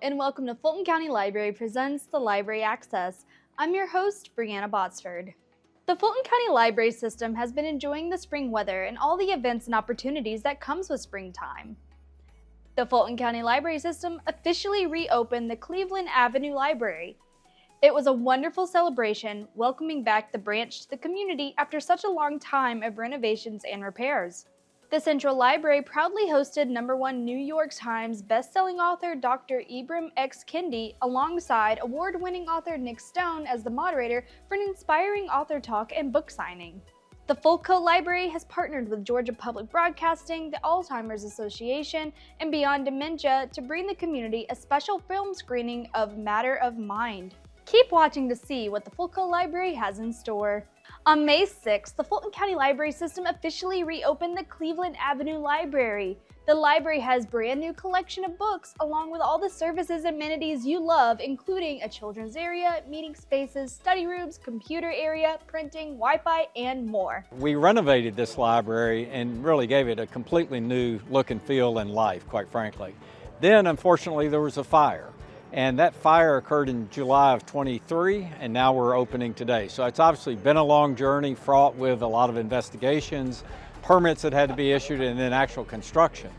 and welcome to Fulton County Library presents the Library Access. I'm your host, Brianna Botsford. The Fulton County Library System has been enjoying the spring weather and all the events and opportunities that comes with springtime. The Fulton County Library System officially reopened the Cleveland Avenue Library. It was a wonderful celebration, welcoming back the branch to the community after such a long time of renovations and repairs. The Central Library proudly hosted #1 New York Times bestselling author Dr. Ibram X. Kendi alongside award-winning author Nic Stone as the moderator for an inspiring author talk and book signing. The Fulco Library has partnered with Georgia Public Broadcasting, the Alzheimer's Association, and Beyond Dementia to bring the community a special film screening of Matter of Mind. Keep watching to see what the Fulco Library has in store. On May 6th, the Fulton County Library System officially reopened the Cleveland Avenue Library. The library has a brand new collection of books along with all the services and amenities you love, including a children's area, meeting spaces, study rooms, computer area, printing, Wi-Fi, and more. We renovated this library and really gave it a completely new look and feel and life, quite frankly. Then, unfortunately, there was a fire. And that fire occurred in July of 23, and now we're opening today. So it's obviously been a long journey, fraught with a lot of investigations, permits that had to be issued, and then actual construction.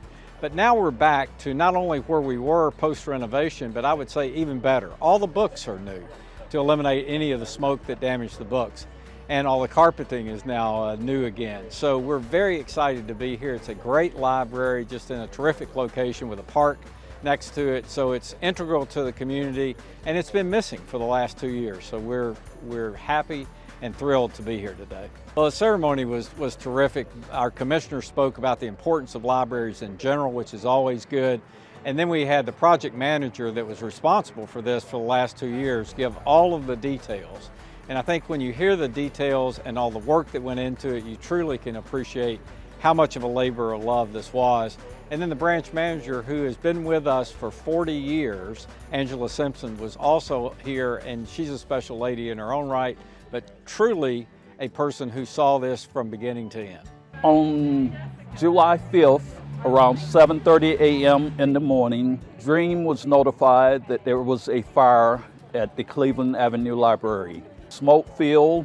But now we're back to not only where we were post-renovation, but I would say even better. All the books are new to eliminate any of the smoke that damaged the books. And all the carpeting is now new again. So we're very excited to be here. It's a great library, just in a terrific location with a park next to it, so it's integral to the community, and it's been missing for the last 2 years. So we're happy and thrilled to be here today. Well, the ceremony was terrific. Our commissioner spoke about the importance of libraries in general, which is always good. And then we had the project manager that was responsible for this for the last 2 years give all of the details. And I think when you hear the details and all the work that went into it, you truly can appreciate how much of a labor of love this was. And then the branch manager, who has been with us for 40 years, Angela Simpson, was also here, and she's a special lady in her own right, but truly a person who saw this from beginning to end. On July 5th, around 7:30 a.m. in the morning, Dream was notified that there was a fire at the Cleveland Avenue Library. Smoke filled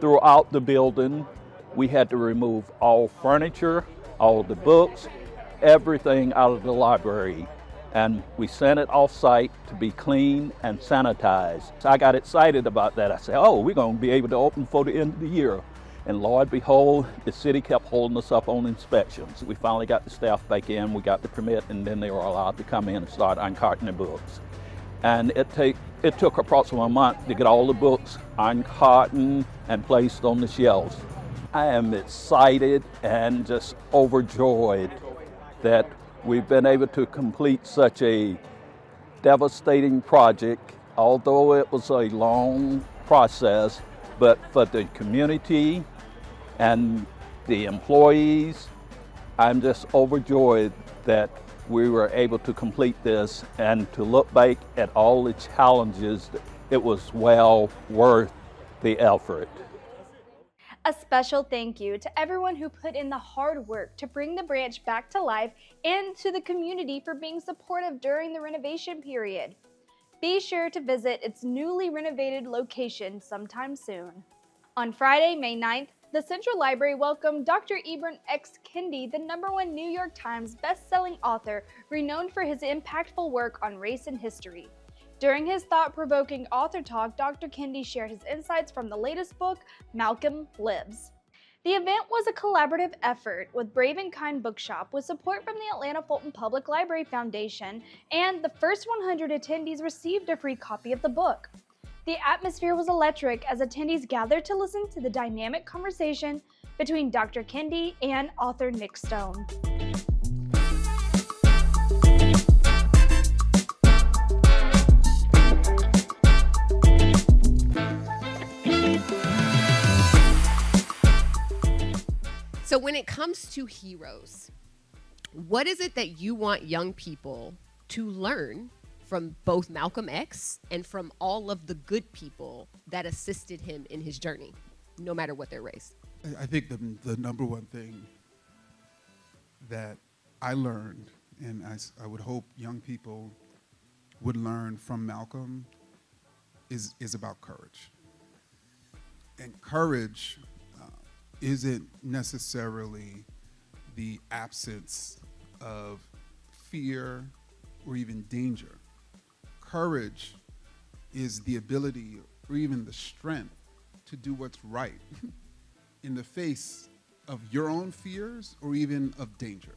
throughout the building. We had to remove all furniture, all the books, everything out of the library. And we sent it off-site to be cleaned and sanitized. So I got excited about that. I said, oh, we're going to be able to open for the end of the year. And Lord behold, the city kept holding us up on inspections. We finally got the staff back in, we got the permit, and then they were allowed to come in and start uncarting the books. And it took approximately a month to get all the books uncartoned and placed on the shelves. I am excited and just overjoyed that we've been able to complete such a devastating project, although it was a long process, but for the community and the employees, I'm just overjoyed that we were able to complete this, and to look back at all the challenges, it was well worth the effort. A special thank you to everyone who put in the hard work to bring the branch back to life, and to the community for being supportive during the renovation period. Be sure to visit its newly renovated location sometime soon. On Friday, May 9th, the Central Library welcomed Dr. Ibram X. Kendi, the #1 New York Times bestselling author, renowned for his impactful work on race and history. During his thought-provoking author talk, Dr. Kendi shared his insights from the latest book, Malcolm Lives. The event was a collaborative effort with Brave and Kind Bookshop with support from the Atlanta Fulton Public Library Foundation, and the first 100 attendees received a free copy of the book. The atmosphere was electric as attendees gathered to listen to the dynamic conversation between Dr. Kendi and author Nic Stone. So when it comes to heroes, what is it that you want young people to learn from both Malcolm X and from all of the good people that assisted him in his journey, no matter what their race? I think the #1 thing that I learned, and I would hope young people would learn from Malcolm is about courage. And courage isn't necessarily the absence of fear or even danger. Courage is the ability or even the strength to do what's right in the face of your own fears or even of danger.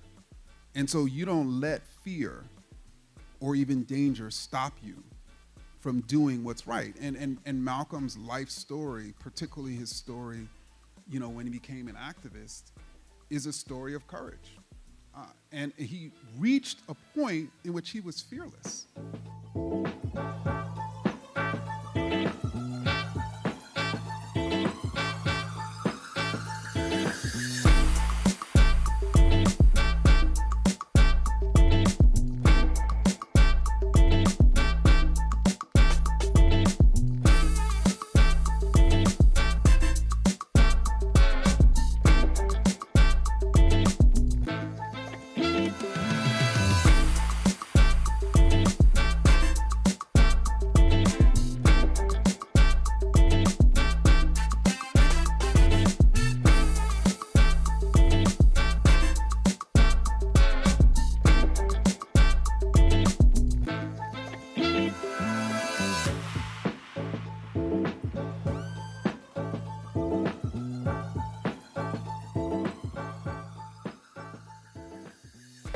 And so you don't let fear or even danger stop you from doing what's right. And Malcolm's life story, particularly his story, when he became an activist, is a story of courage. And he reached a point in which he was fearless.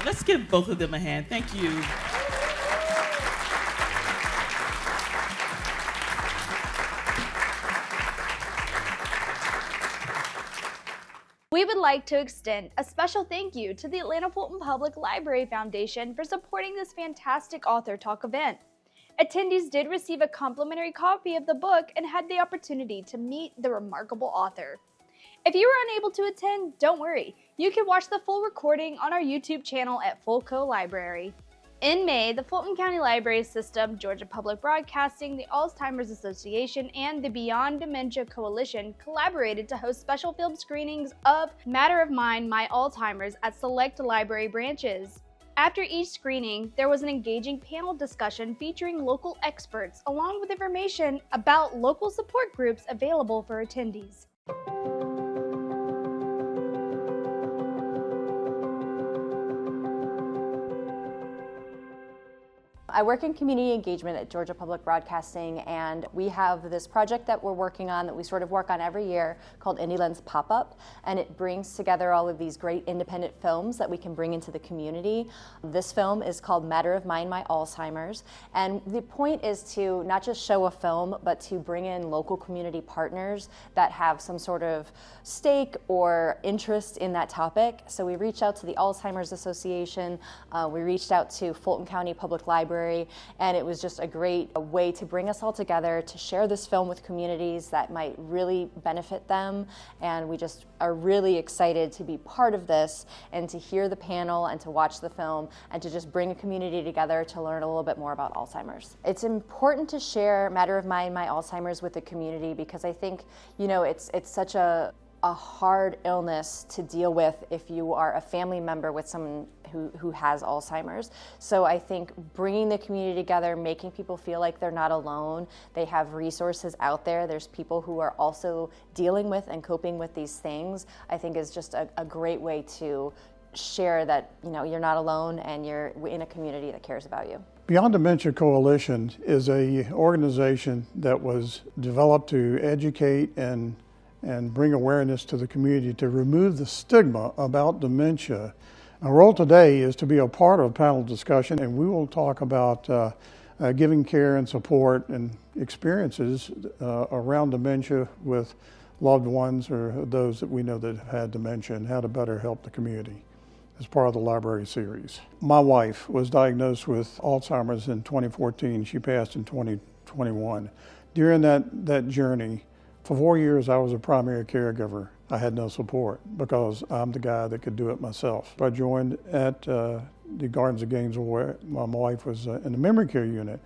Let's give both of them a hand. Thank you. We would like to extend a special thank you to the Atlanta Fulton Public Library Foundation for supporting this fantastic author talk event. Attendees did receive a complimentary copy of the book and had the opportunity to meet the remarkable author. If you were unable to attend, don't worry. You can watch the full recording on our YouTube channel at Fulco Library. In May, the Fulton County Library System, Georgia Public Broadcasting, the Alzheimer's Association, and the Beyond Dementia Coalition collaborated to host special film screenings of Matter of Mine, My Alzheimer's at select library branches. After each screening, there was an engaging panel discussion featuring local experts, along with information about local support groups available for attendees. I work in community engagement at Georgia Public Broadcasting, and we have this project that we're working on that we sort of work on every year called Indie Lens Pop-Up, and it brings together all of these great independent films that we can bring into the community. This film is called Matter of Mine, My Alzheimer's, and the point is to not just show a film, but to bring in local community partners that have some sort of stake or interest in that topic. So we reached out to the Alzheimer's Association, we reached out to Fulton County Public Library, and it was just a great way to bring us all together to share this film with communities that might really benefit them. And we just are really excited to be part of this and to hear the panel and to watch the film and to just bring a community together to learn a little bit more about Alzheimer's. It's important to share Matter of Mine, My Alzheimer's with the community because I think, it's such a hard illness to deal with if you are a family member with someone who has Alzheimer's. So I think bringing the community together, making people feel like they're not alone, they have resources out there, there's people who are also dealing with and coping with these things, I think is just a great way to share that you're not alone and you're in a community that cares about you. Beyond Dementia Coalition is an organization that was developed to educate and bring awareness to the community to remove the stigma about dementia. Our role today is to be a part of a panel discussion, and we will talk about giving care and support and experiences around dementia with loved ones or those that we know that have had dementia and how to better help the community as part of the library series. My wife was diagnosed with Alzheimer's in 2014. She passed in 2021. During that journey, for 4 years, I was a primary caregiver. I had no support because I'm the guy that could do it myself. I joined at the Gardens of Gainesville where my wife was in the memory care unit.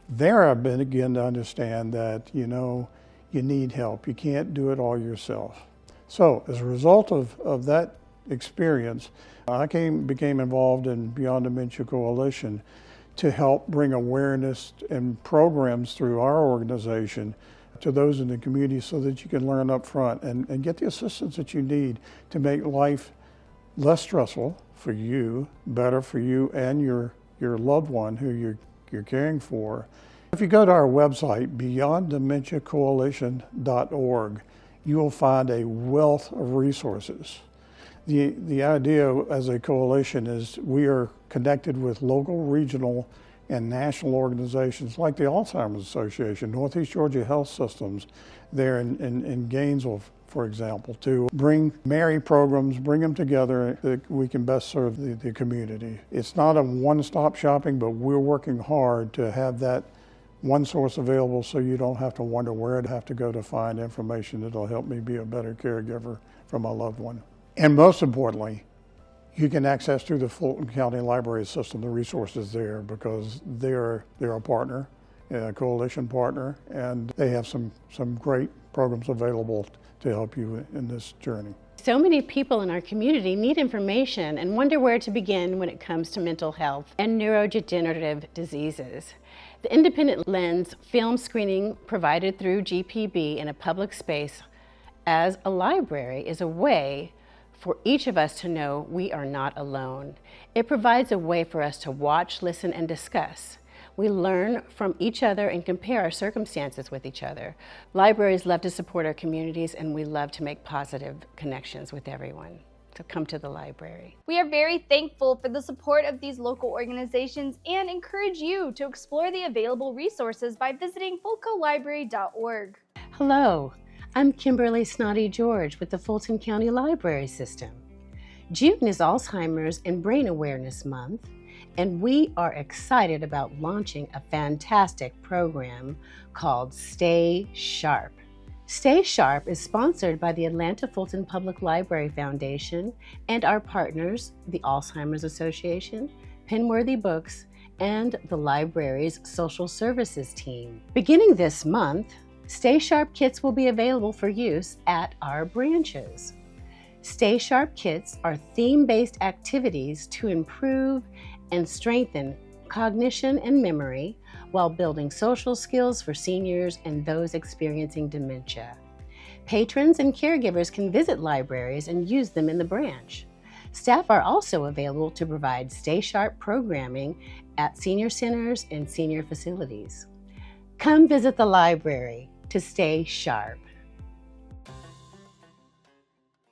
There I began to understand that, you need help. You can't do it all yourself. So as a result of that experience, I became involved in Beyond Dementia Coalition to help bring awareness and programs through our organization to those in the community so that you can learn up front and get the assistance that you need to make life less stressful for you, better for you and your loved one who you're caring for. If you go to our website, beyonddementiacoalition.org, you will find a wealth of resources. The idea as a coalition is we are connected with local, regional, and national organizations like the Alzheimer's Association, Northeast Georgia Health Systems there in Gainesville, for example, to bring Mary programs, bring them together that we can best serve the community. It's not a one-stop shopping, but we're working hard to have that one source available so you don't have to wonder where I'd have to go to find information that'll help me be a better caregiver for my loved one. And most importantly, you can access through the Fulton County Library System the resources there because they're a partner, a coalition partner, and they have some great programs available to help you in this journey. So many people in our community need information and wonder where to begin when it comes to mental health and neurodegenerative diseases. The Independent Lens film screening provided through GPB in a public space as a library is a way for each of us to know we are not alone. It provides a way for us to watch, listen, and discuss. We learn from each other and compare our circumstances with each other. Libraries love to support our communities, and we love to make positive connections with everyone. So come to the library. We are very thankful for the support of these local organizations and encourage you to explore the available resources by visiting fulcolibrary.org. Hello, I'm Kimberly Snotty George with the Fulton County Library System. June is Alzheimer's and Brain Awareness Month, and we are excited about launching a fantastic program called Stay Sharp. Stay Sharp is sponsored by the Atlanta Fulton Public Library Foundation and our partners, the Alzheimer's Association, Penworthy Books, and the library's social services team. Beginning this month, Stay Sharp kits will be available for use at our branches. Stay Sharp kits are theme-based activities to improve and strengthen cognition and memory while building social skills for seniors and those experiencing dementia. Patrons and caregivers can visit libraries and use them in the branch. Staff are also available to provide Stay Sharp programming at senior centers and senior facilities. Come visit the library to stay sharp.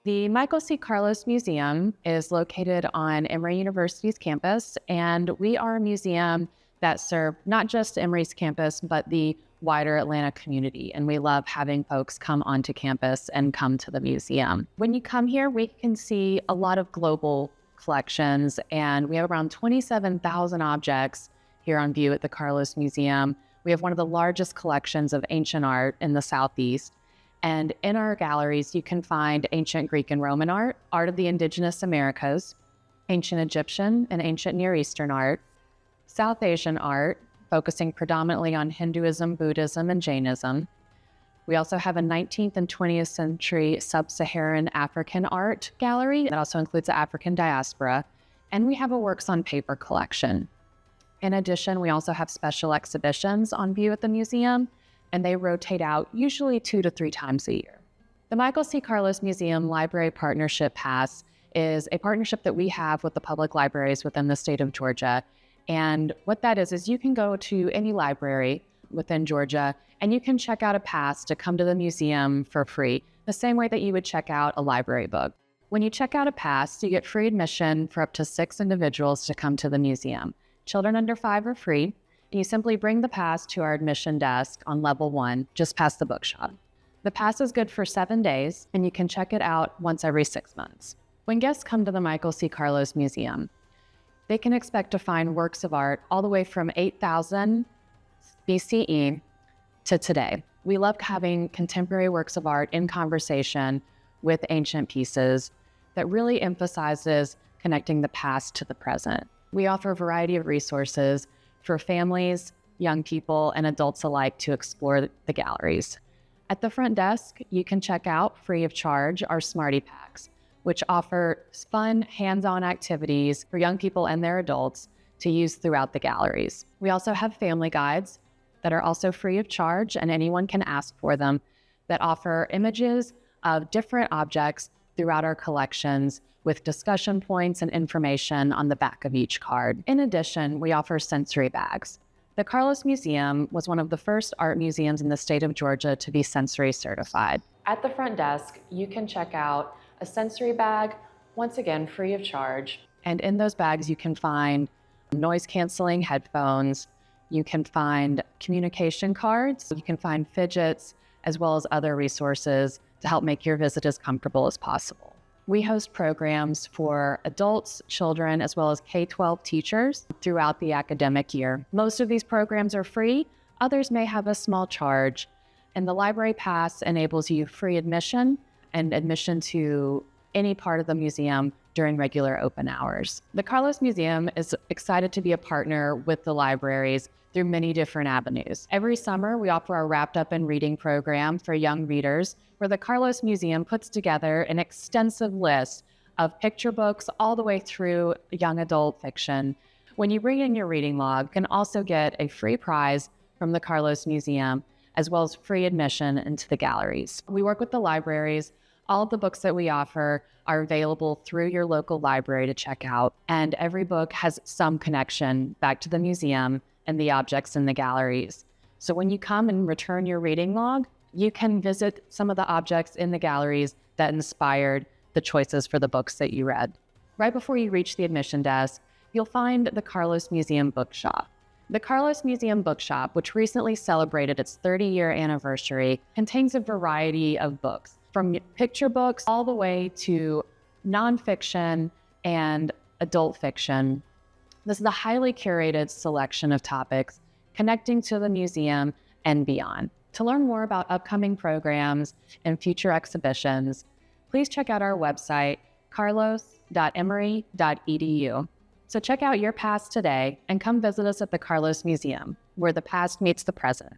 The Michael C. Carlos Museum is located on Emory University's campus, and we are a museum that serves not just Emory's campus, but the wider Atlanta community. And we love having folks come onto campus and come to the museum. When you come here, we can see a lot of global collections, and we have around 27,000 objects here on view at the Carlos Museum. We have one of the largest collections of ancient art in the Southeast. And in our galleries, you can find ancient Greek and Roman art, art of the indigenous Americas, ancient Egyptian and ancient Near Eastern art, South Asian art, focusing predominantly on Hinduism, Buddhism, and Jainism. We also have a 19th and 20th century sub-Saharan African art gallery that also includes the African diaspora. And we have a works on paper collection. In addition, we also have special exhibitions on view at the museum, and they rotate out usually 2 to 3 times a year. The Michael C. Carlos Museum Library Partnership Pass is a partnership that we have with the public libraries within the state of Georgia. And what that is you can go to any library within Georgia and you can check out a pass to come to the museum for free, the same way that you would check out a library book. When you check out a pass, you get free admission for up to 6 individuals to come to the museum. Children under 5 are free. You simply bring the pass to our admission desk on level 1, just past the bookshop. The pass is good for 7 days, and you can check it out once every 6 months. When guests come to the Michael C. Carlos Museum, they can expect to find works of art all the way from 8,000 BCE to today. We love having contemporary works of art in conversation with ancient pieces that really emphasizes connecting the past to the present. We offer a variety of resources for families, young people, and adults alike to explore the galleries. At the front desk, you can check out, free of charge, our Smarty Packs, which offer fun, hands-on activities for young people and their adults to use throughout the galleries. We also have family guides that are also free of charge, and anyone can ask for them, that offer images of different objects throughout our collections with discussion points and information on the back of each card. In addition, we offer sensory bags. The Carlos Museum was one of the first art museums in the state of Georgia to be sensory certified. At the front desk, you can check out a sensory bag, once again, free of charge. And in those bags, you can find noise-canceling headphones, you can find communication cards, you can find fidgets, as well as other resources to help make your visit as comfortable as possible. We host programs for adults, children, as well as K-12 teachers throughout the academic year. Most of these programs are free, others may have a small charge, and the Library Pass enables you free admission and admission to any part of the museum during regular open hours. The Carlos Museum is excited to be a partner with the libraries through many different avenues. Every summer, we offer our Wrapped Up in Reading program for young readers, where the Carlos Museum puts together an extensive list of picture books all the way through young adult fiction. When you bring in your reading log, you can also get a free prize from the Carlos Museum, as well as free admission into the galleries. We work with the libraries. All of the books that we offer are available through your local library to check out, and every book has some connection back to the museum and the objects in the galleries. So when you come and return your reading log, you can visit some of the objects in the galleries that inspired the choices for the books that you read. Right before you reach the admission desk, you'll find the Carlos Museum Bookshop. The Carlos Museum Bookshop, which recently celebrated its 30-year anniversary, contains a variety of books, from picture books all the way to nonfiction and adult fiction. This is a highly curated selection of topics connecting to the museum and beyond. To learn more about upcoming programs and future exhibitions, please check out our website, carlos.emory.edu. So check out your past today and come visit us at the Carlos Museum, where the past meets the present.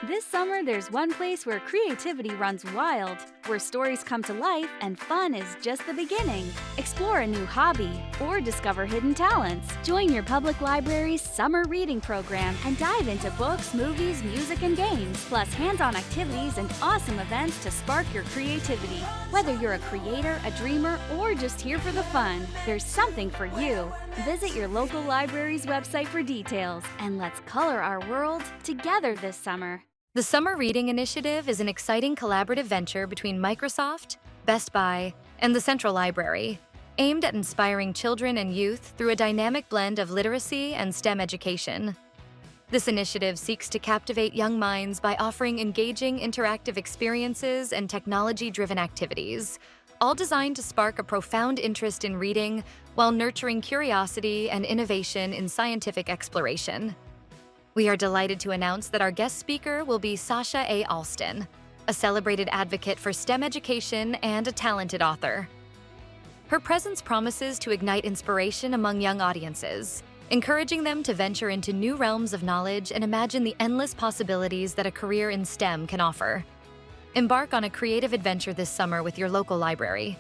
This summer, there's one place where creativity runs wild, where stories come to life and fun is just the beginning. Explore a new hobby or discover hidden talents. Join your public library's summer reading program and dive into books, movies, music, and games, plus hands-on activities and awesome events to spark your creativity. Whether you're a creator, a dreamer, or just here for the fun, there's something for you. Visit your local library's website for details, and let's color our world together this summer. The Summer Reading Initiative is an exciting collaborative venture between Microsoft, Best Buy, and the Central Library, aimed at inspiring children and youth through a dynamic blend of literacy and STEM education. This initiative seeks to captivate young minds by offering engaging interactive experiences and technology-driven activities, all designed to spark a profound interest in reading while nurturing curiosity and innovation in scientific exploration. We are delighted to announce that our guest speaker will be Sasha A. Alston, a celebrated advocate for STEM education and a talented author. Her presence promises to ignite inspiration among young audiences, encouraging them to venture into new realms of knowledge and imagine the endless possibilities that a career in STEM can offer. Embark on a creative adventure this summer with your local library.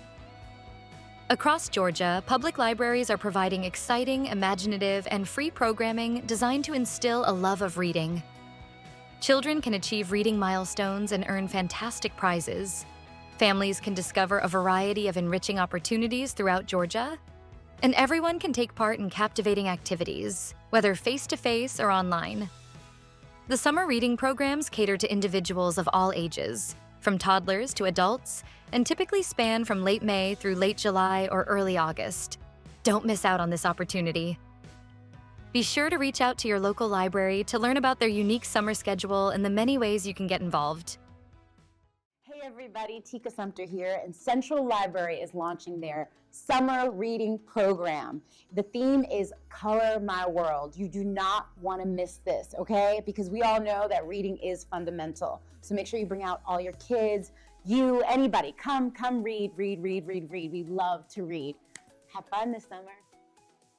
Across Georgia, public libraries are providing exciting, imaginative, and free programming designed to instill a love of reading. Children can achieve reading milestones and earn fantastic prizes. Families can discover a variety of enriching opportunities throughout Georgia. And everyone can take part in captivating activities, whether face-to-face or online. The summer reading programs cater to individuals of all ages, from toddlers to adults, and typically span from late May through late July or early August. Don't miss out on this opportunity. Be sure to reach out to your local library to learn about their unique summer schedule and the many ways you can get involved. Hey everybody, Tika Sumter here, and Central Library is launching their summer reading program. The theme is Color My World. You do not want to miss this, okay? Because we all know that reading is fundamental. So make sure you bring out all your kids, you, anybody. Come read. We love to read. Have fun this summer.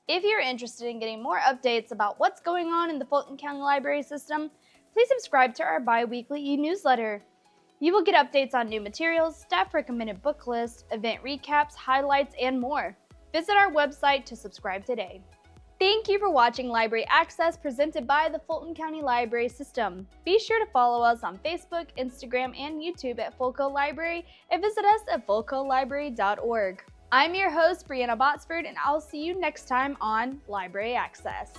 If you're interested in getting more updates about what's going on in the Fulton County Library System, please subscribe to our bi-weekly e-newsletter. You will get updates on new materials, staff-recommended book lists, event recaps, highlights, and more. Visit our website to subscribe today. Thank you for watching Library Access presented by the Fulton County Library System. Be sure to follow us on Facebook, Instagram, and YouTube at Fulco Library and visit us at fulcolibrary.org. I'm your host, Brianna Botsford, and I'll see you next time on Library Access.